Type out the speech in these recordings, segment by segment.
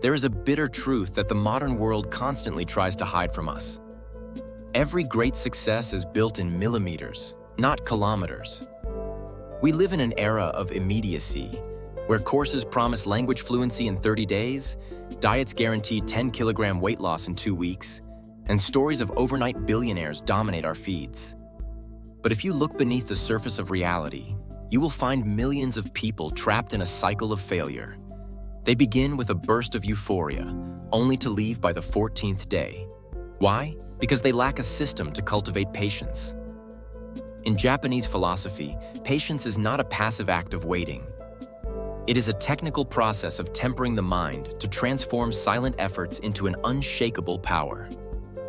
there is a bitter truth that the modern world constantly tries to hide from us. Every great success is built in millimeters, not kilometers. We live in an era of immediacy, where courses promise language fluency in 30 days, diets guarantee 10-kilogram weight loss in 2 weeks, and stories of overnight billionaires dominate our feeds. But if you look beneath the surface of reality, you will find millions of people trapped in a cycle of failure. They begin with a burst of euphoria, only to leave by the 14th day. Why? Because they lack a system to cultivate patience. In Japanese philosophy, patience is not a passive act of waiting. It is a technical process of tempering the mind to transform silent efforts into an unshakable power.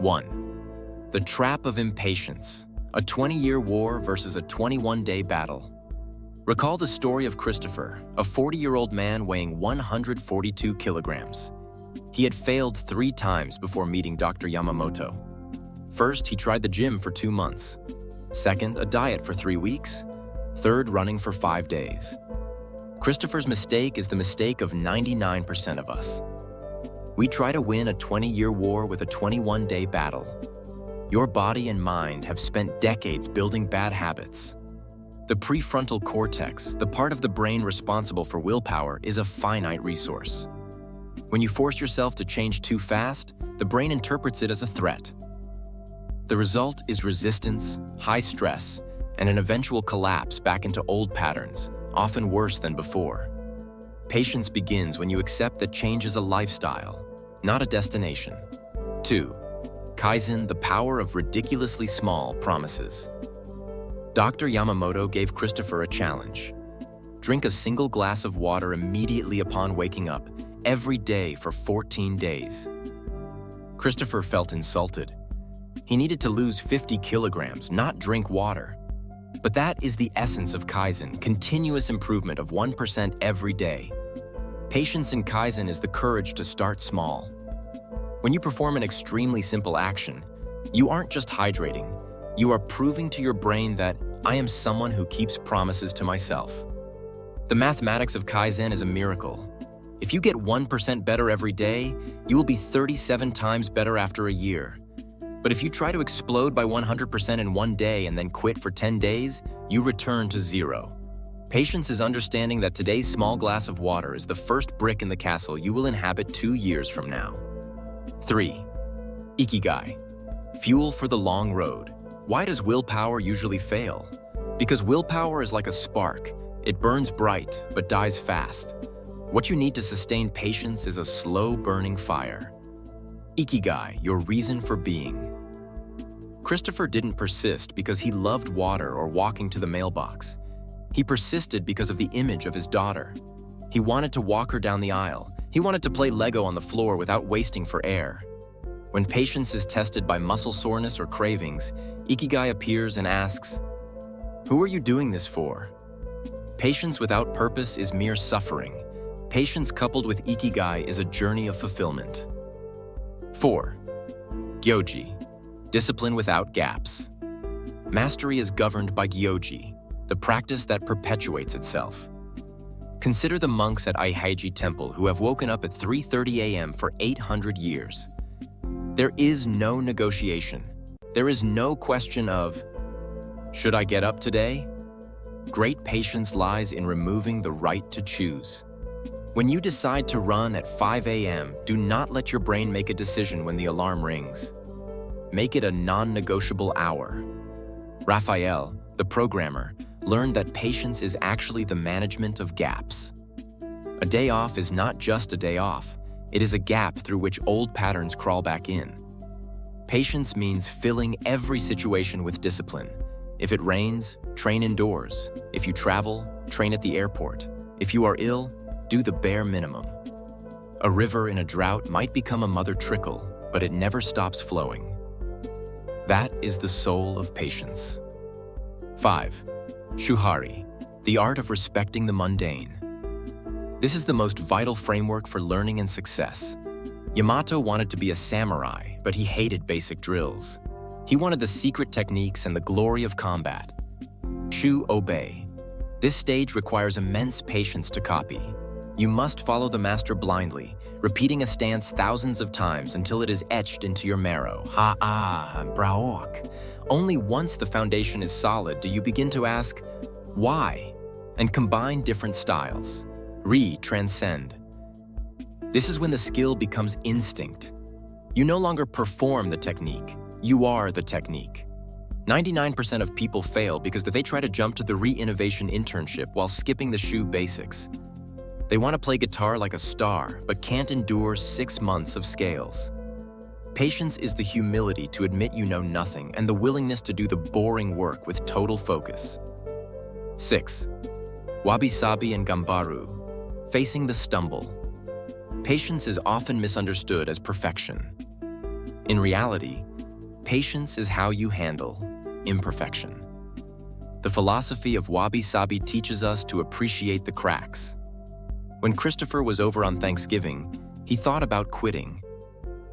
1. The trap of impatience, a 20-year war versus a 21-day battle. Recall the story of Christopher, a 40-year-old man weighing 142 kilograms. He had failed 3 times before meeting Dr. Yamamoto. First, he tried the gym for 2 months. Second, a diet for 3 weeks. Third, running for 5 days. Christopher's mistake is the mistake of 99% of us. We try to win a 20-year war with a 21-day battle. Your body and mind have spent decades building bad habits. The prefrontal cortex, the part of the brain responsible for willpower, is a finite resource. When you force yourself to change too fast, the brain interprets it as a threat. The result is resistance, high stress, and an eventual collapse back into old patterns, often worse than before. Patience begins when you accept that change is a lifestyle, not a destination. 2. Kaizen, the power of ridiculously small promises. Dr. Yamamoto gave Christopher a challenge. Drink a single glass of water immediately upon waking up, every day for 14 days. Christopher felt insulted. He needed to lose 50 kilograms, not drink water. But that is the essence of Kaizen, continuous improvement of 1% every day. Patience in Kaizen is the courage to start small. When you perform an extremely simple action, you aren't just hydrating. You are proving to your brain that I am someone who keeps promises to myself. The mathematics of Kaizen is a miracle. If you get 1% better every day, you will be 37 times better after a year. But if you try to explode by 100% in 1 day and then quit for 10 days, you return to 0. Patience is understanding that today's small glass of water is the first brick in the castle you will inhabit 2 years from now. 3. Ikigai, fuel for the long road. Why does willpower usually fail? Because willpower is like a spark. It burns bright, but dies fast. What you need to sustain patience is a slow-burning fire. Ikigai, your reason for being. Christopher didn't persist because he loved water or walking to the mailbox. He persisted because of the image of his daughter. He wanted to walk her down the aisle. He wanted to play Lego on the floor without wasting for air. When patience is tested by muscle soreness or cravings, Ikigai appears and asks, "Who are you doing this for?" Patience without purpose is mere suffering. Patience coupled with Ikigai is a journey of fulfillment. 4. Gyoji, discipline without gaps. Mastery is governed by Gyoji, the practice that perpetuates itself. Consider the monks at Aiheiji Temple who have woken up at 3:30 a.m. for 800 years. There is no negotiation. There is no question of, should I get up today? Great patience lies in removing the right to choose. When you decide to run at 5 a.m., do not let your brain make a decision when the alarm rings. Make it a non-negotiable hour. Raphael, the programmer, learned that patience is actually the management of gaps. A day off is not just a day off. It is a gap through which old patterns crawl back in. Patience means filling every situation with discipline. If it rains, train indoors. If you travel, train at the airport. If you are ill, do the bare minimum. A river in a drought might become a mother trickle, but it never stops flowing. That is the soul of patience. 5. Shuhari, the art of respecting the mundane. This is the most vital framework for learning and success. Yamato wanted to be a samurai, but he hated basic drills. He wanted the secret techniques and the glory of combat. Shu obey. This stage requires immense patience to copy. You must follow the master blindly, repeating a stance thousands of times until it is etched into your marrow. Braok. Only once the foundation is solid do you begin to ask, why? And combine different styles. Transcend. This is when the skill becomes instinct. You no longer perform the technique, you are the technique. 99% of people fail because they try to jump to the re-innovation internship while skipping the shoe basics. They want to play guitar like a star, but can't endure 6 months of scales. Patience is the humility to admit you know nothing and the willingness to do the boring work with total focus. 6. Wabi-sabi and gambaru, facing the stumble. Patience is often misunderstood as perfection. In reality, patience is how you handle imperfection. The philosophy of wabi-sabi teaches us to appreciate the cracks. When Christopher was over on Thanksgiving, he thought about quitting.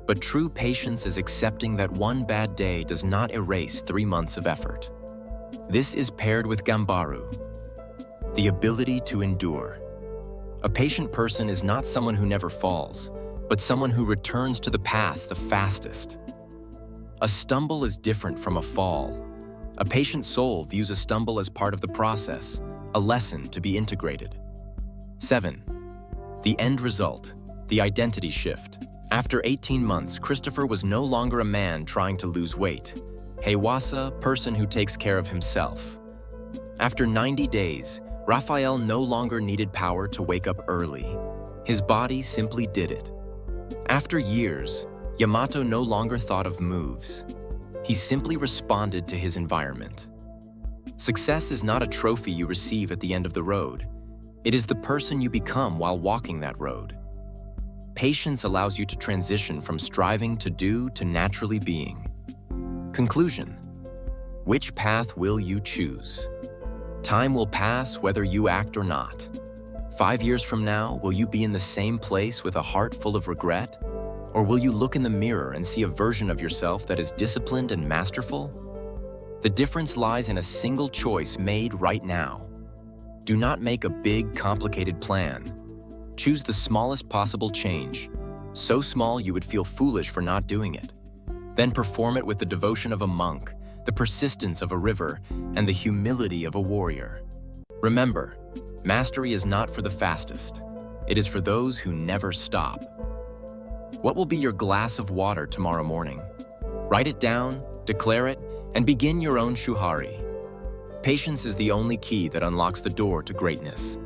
But true patience is accepting that one bad day does not erase 3 months of effort. This is paired with gambaru, the ability to endure. A patient person is not someone who never falls, but someone who returns to the path the fastest. A stumble is different from a fall. A patient soul views a stumble as part of the process, a lesson to be integrated. 7. The end result, the identity shift. After 18 months, Christopher was no longer a man trying to lose weight. Hewasa, person who takes care of himself. After 90 days, Raphael no longer needed power to wake up early. His body simply did it. After years, Yamato no longer thought of moves. He simply responded to his environment. Success is not a trophy you receive at the end of the road. It is the person you become while walking that road. Patience allows you to transition from striving to do to naturally being. Conclusion. Which path will you choose? Time will pass whether you act or not. 5 years from now, will you be in the same place with a heart full of regret? Or will you look in the mirror and see a version of yourself that is disciplined and masterful? The difference lies in a single choice made right now. Do not make a big, complicated plan. Choose the smallest possible change, so small you would feel foolish for not doing it. Then perform it with the devotion of a monk, the persistence of a river, and the humility of a warrior. Remember, mastery is not for the fastest. It is for those who never stop. What will be your glass of water tomorrow morning? Write it down, declare it, and begin your own shuhari. Patience is the only key that unlocks the door to greatness.